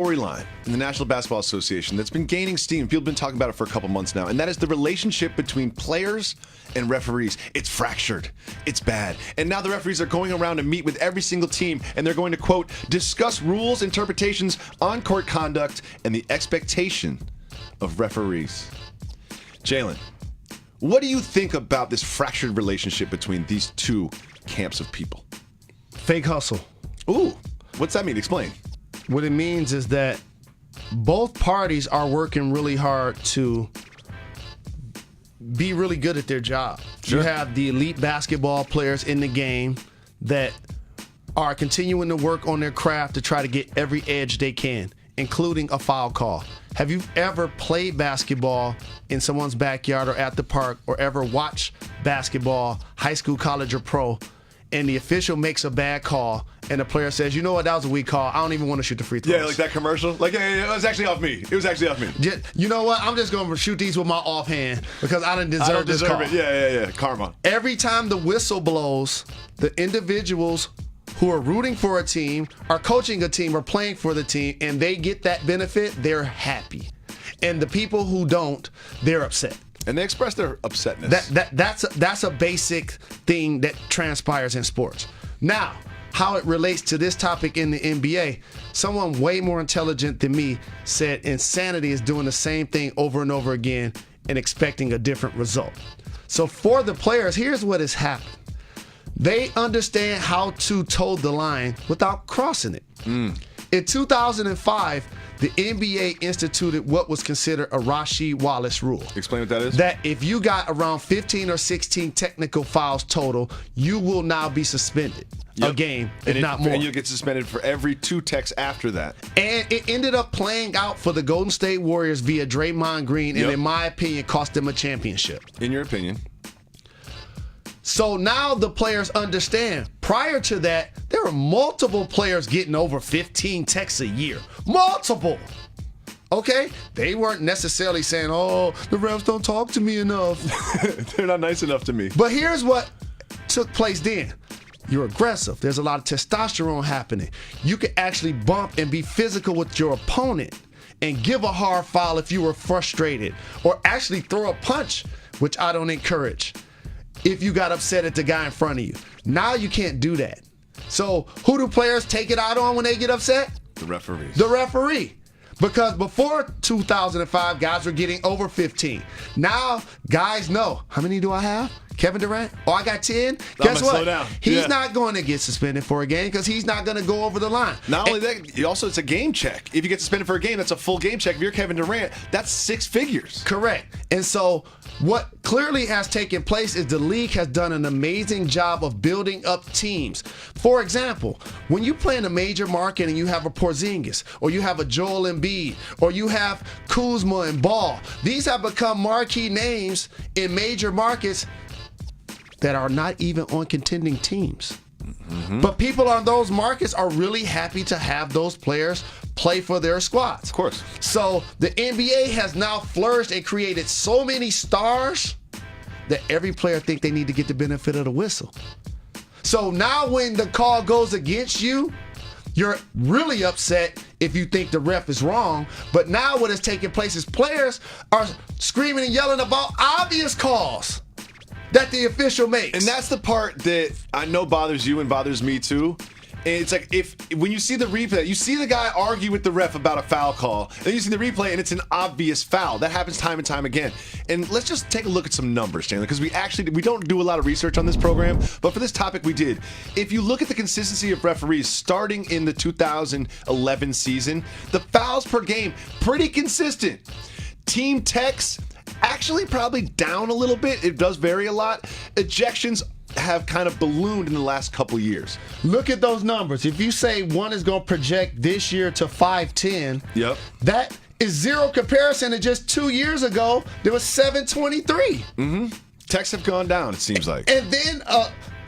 storyline in the National Basketball Association that's been gaining steam. People have been talking about it for a couple months now, and that is the relationship between players and referees. It's fractured. It's bad. And now the referees are going around to meet with every single team, and they're going to, quote, discuss rules, interpretations, on-court conduct, and the expectation of referees. Jalen, what do you think about this fractured relationship between these two camps of people? Fake hustle. Ooh, what's that mean? Explain. What it means is that both parties are working really hard to be really good at their job. Sure. You have the elite basketball players in the game that are continuing to work on their craft to try to get every edge they can, including a foul call. Have you ever played basketball in someone's backyard or at the park, or ever watched basketball, high school, college, or pro, and the official makes a bad call and the player says, you know what, that was a weak call. I don't even want to shoot the free throws. Yeah, like that commercial. Like, yeah, it was actually off me. It was actually off me. You know what? I'm just going to shoot these with my offhand because I didn't deserve this call. It. Yeah. Karma. Every time the whistle blows, the individuals who are rooting for a team, are coaching a team, or playing for the team, and they get that benefit, they're happy. And the people who don't, they're upset. And they express their upsetness. That's a basic thing that transpires in sports. Now, how it relates to this topic in the NBA, someone way more intelligent than me said insanity is doing the same thing over and over again and expecting a different result. So for the players, here's what has happened. They understand how to toe the line without crossing it. In 2005, the NBA instituted what was considered a Rasheed Wallace rule. Explain what that is. That if you got around 15 or 16 technical fouls total, you will now be suspended a game, if not more. And you'll get suspended for every 2 techs after that. And it ended up playing out for the Golden State Warriors via Draymond Green, and in my opinion, cost them a championship. In your opinion. So now the players understand. Prior to that, there were multiple players getting over 15 techs a year. Multiple. Okay? They weren't necessarily saying, oh, the refs don't talk to me enough. They're not nice enough to me. But here's what took place then. You're aggressive. There's a lot of testosterone happening. You can actually bump and be physical with your opponent and give a hard foul if you were frustrated, or actually throw a punch, which I don't encourage, if you got upset at the guy in front of you. Now you can't do that. So who do players take it out on when they get upset? The referees. The referee. Because before 2005, guys were getting over 15. Now, guys know, how many do I have? Kevin Durant? Oh, I got 10? Guess what? Slow down. He's not going to get suspended for a game because he's not going to go over the line. Not only that, also it's a game check. If you get suspended for a game, that's a full game check. If you're Kevin Durant, that's 6 figures. Correct. And so what clearly has taken place is the league has done an amazing job of building up teams. For example, when you play in a major market and you have a Porzingis, or you have a Joel Embiid, or you have Kuzma and Ball, these have become marquee names in major markets that are not even on contending teams. But people on those markets are really happy to have those players play for their squads. Of course. So the NBA has now flourished and created so many stars that every player think they need to get the benefit of the whistle. So now when the call goes against you, you're really upset if you think the ref is wrong. But now what is taking place is players are screaming and yelling about obvious calls that the official makes. And that's the part that I know bothers you and bothers me too. And it's like, when you see the replay, you see the guy argue with the ref about a foul call, then you see the replay and it's an obvious foul. That happens time and time again. And let's just take a look at some numbers, Chandler, because we don't do a lot of research on this program, but for this topic we did. If you look at the consistency of referees starting in the 2011 season, the fouls per game, pretty consistent. Team techs, actually probably down a little bit. It does vary a lot. Ejections have kind of ballooned in the last couple years. Look at those numbers. If you say one is going to project this year to 510, that is zero comparison to just 2 years ago. There was 723. Techs have gone down, it seems like. And then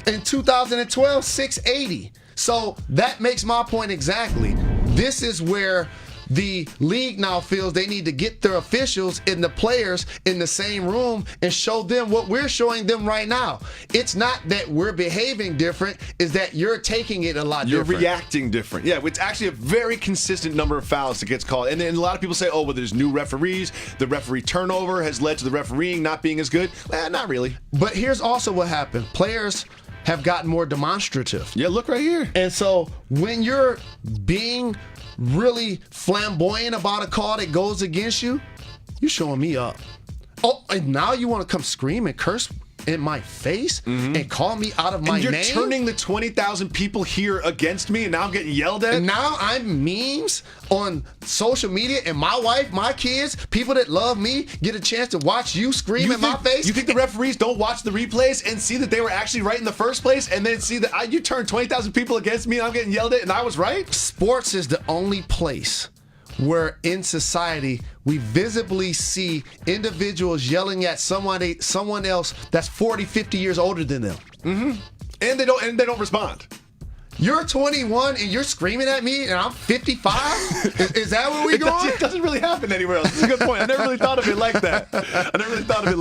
in 2012, 680. So that makes my point exactly. This is where the league now feels they need to get their officials and the players in the same room and show them what we're showing them right now. It's not that we're behaving different, it's that you're taking it a lot You're different. reacting different. Yeah, it's actually a very consistent number of fouls that gets called. And then a lot of people say, oh, well, there's new referees. The referee turnover has led to the refereeing not being as good. Not really. But here's also what happened. Players have gotten more demonstrative. Yeah, look right here. And so when you're being really flamboyant about a call that goes against you, you're showing me up. Oh, and now you want to come scream and curse in my face and call me out of my And you're name? turning the 20,000 people here against me, and now I'm getting yelled at? And now I'm memes on social media, and my wife, my kids, people that love me get a chance to watch you scream in my face. You think the referees don't watch the replays and see that they were actually right in the first place, and then see that you turned 20,000 people against me and I'm getting yelled at and I was right? Sports is the only place where in society we visibly see individuals yelling at someone else that's 40, 50 years older than them. And they don't respond. You're 21 and you're screaming at me and I'm 55? Is that where we going? It doesn't really happen anywhere else. That's a good point. I never really thought of it like that. I never really thought of it